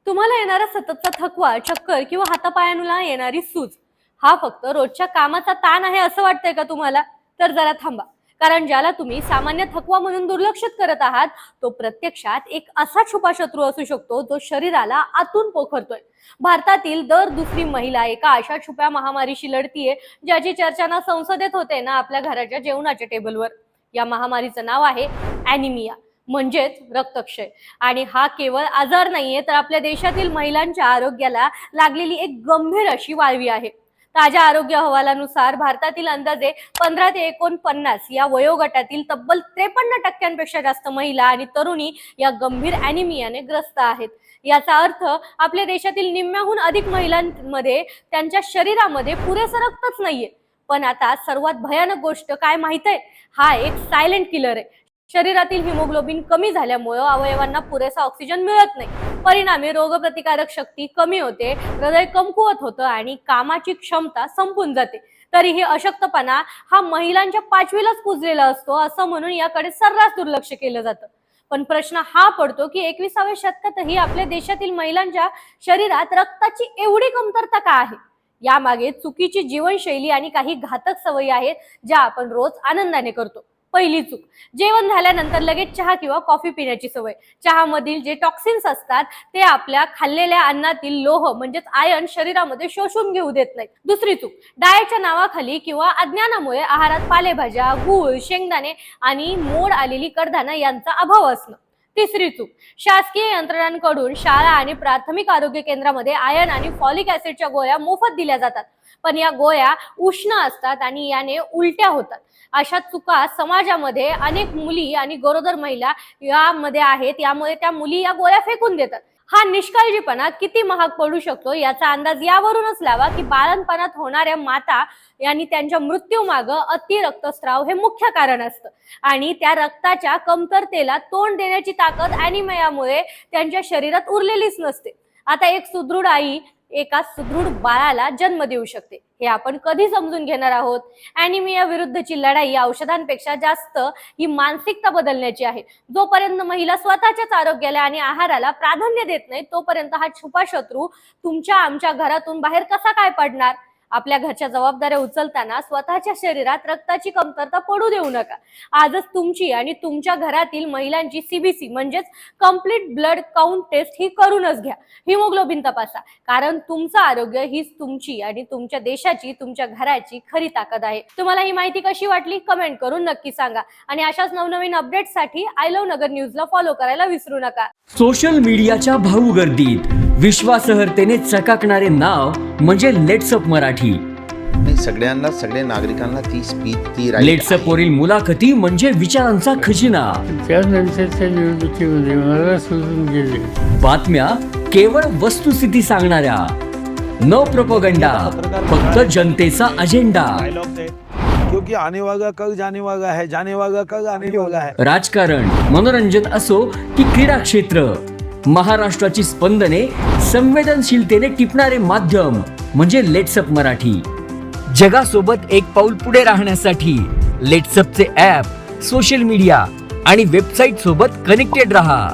तुम्हाला येणारा सततचा थकवा, चक्कर किंवा हातापायांना येणारी सूज हा फक्त रोजच्या कामाचा ताण आहे असं वाटतंय का तुम्हाला? तर जरा थांबा. कारण ज्याला तुम्ही सामान्य थकवा म्हणून दुर्लक्षित करत आहात तो प्रत्यक्षात एक असा छुपा शत्रू असू शकतो जो शरीराला आतून पोखरतोय. भारतातील दर दुसरी महिला एका अशा छुप्या महामारीशी लढतीये ज्याची चर्चा ना संसदेत होते ना आपल्या घराच्या जेवणाच्या टेबलवर. या महामारीचं नाव आहे ॲनिमिया, म्हणजेच रक्तक्षय. आणि हा केवळ आजार नाहीये तर आपल्या देशातील महिलांच्या आरोग्याला लागलेली एक गंभीर अशी वाळवी आहे. ताज्या आरोग्य अहवालानुसार भारतातील अंदाजे 15 ते 49 या वयोगटातील तब्बल 53% जास्त महिला आणि तरुणी या गंभीर ॲनिमियाने ग्रस्त आहेत. याचा अर्थ आपल्या देशातील निम्म्याहून अधिक महिलांमध्ये त्यांच्या शरीरामध्ये पुरेसं रक्तच नाहीये. पण आता सर्वात भयानक गोष्ट काय माहित आहे? हा एक सायलेंट किलर आहे. शरीरातील हिमोग्लोबिन कमी झाल्यामुळे अवयवांना पुरेसा ऑक्सिजन मिळत नाही. परिणामी रोगप्रतिकारक शक्ती कमी होते, हृदय कमकुवत होतं आणि कामाची क्षमता संपून जाते. तरीही अशक्तपणा हा महिलांच्या 5वीलाच पुजलेला असतो असं म्हणून याकडे सर्रास दुर्लक्ष केलं जातं. पण प्रश्न हा पडतो की 21व्या शतकातही आपल्या देशातील महिलांच्या शरीरात रक्ताची एवढी कमतरता का आहे? यामागे चुकीची जीवनशैली आणि काही घातक सवयी आहेत ज्या आपण रोज आनंदाने करतो. पहिली चूक, जेवण झाल्यानंतर लगेच चहा किंवा कॉफी पिण्याची सवय. चहामधील जे टॉक्सिन्स असतात ते आपल्या खाल्लेल्या अन्नातील लोह म्हणजेच आयर्न शरीरामध्ये शोषून घेऊ देत नाही. दुसरी चूक, डाएटच्या नावाखाली किंवा अज्ञानामुळे आहारात पालेभाज्या, गूळ, शेंगदाणे आणि मोड आलेली कडधान्य यांचा अभाव असणं. तिसरी चूक, शासकीय यंत्रणांकडून शाळा आणि प्राथमिक आरोग्य केंद्रामध्ये आयर्न आणि फॉलिक ऍसिडच्या गोळ्या मोफत दिल्या जातात, पण या गोळ्या उष्ण असतात आणि याने उलट्या होतात. अशा चुका समाजामध्ये अनेक मुली आणि गरोदर महिला यामध्ये आहेत, यामुळे त्या मुली या गोळ्या फेकून देतात. हा निष्काळजीपणा किती महाग पडू शकतो याचा अंदाज यावरूनच लावा की बालपणात होणाऱ्या माता यांनी त्यांच्या मृत्यूमागं अति रक्तस्राव हे मुख्य कारण असतं आणि त्या रक्ताच्या कमतरतेला तोंड देण्याची ताकद ॲनिमियामुळे त्यांच्या शरीरात उरलेलीच नसते. आता एक सुदृढ आई एका सुदृढ बाळाला जन्म देऊ शकते, हे आपण कधी समजून घेणार आहोत? ॲनिमिया विरुद्धची लढाई औषधांपेक्षा जास्त ही मानसिकता बदलण्याची आहे. जोपर्यंत महिला स्वतःच्याच आरोग्याला आणि आहाराला प्राधान्य देत नाही तोपर्यंत हा छुपा शत्रू तुमच्या आमच्या घरातून बाहेर कसा काय पडणार? आपल्या घरच्या जबाबदाऱ्या उचलताना स्वतःच्या शरीरात रक्ताची कमतरता पडू देऊ नका. आजच तुमची आणि तुमच्या घरातील महिलांची CBC म्हणजेच कम्प्लीट ब्लड काउंट टेस्ट ही करूनच घ्या. हिमोग्लोबिन तपासा, कारण तुमचं आरोग्य हीच तुमची आणि तुमच्या देशाची, तुमच्या घराची खरी ताकद आहे. तुम्हाला ही माहिती कशी वाटली कमेंट करून नक्की सांगा आणि अशाच नवनवीन अपडेट्ससाठी आय लव्ह नगर न्यूजला फॉलो करायला विसरू नका. सोशल मीडियाच्या भाऊ गर्दीत विश्वासार्हतेने चकाकणारे नाव म्हणजे लेट्सअप मराठी. सगळ्यांना, सगळ्या नागरिकांना ती स्पीच, ती लेट्सअप वरील मुलाखती म्हणजे विचारांचा खजिना. त्यानंतरच्या निवडणुकीमध्ये मला सोडून गेले. बातम्या केवळ वस्तुस्थिती सांगणाऱ्या, न प्रोपगंडा, फक्त जनतेचा अजेंडा. क्योंकि आने वाला कल जाने वाला है, जाने वाला कल आने वाला है. राजकारण, मनोरंजन असो की क्रीडा क्षेत्र, महाराष्ट्राची स्पंदने संवेदनशीलतेने टिपणारे माध्यम म्हणजे लेट्सअप मराठी. जगासोबत एक पाऊल पुढे राहण्यासाठी लेट्सअपचे ॲप, सोशल मीडिया आणि वेबसाईट सोबत कनेक्टेड रहा.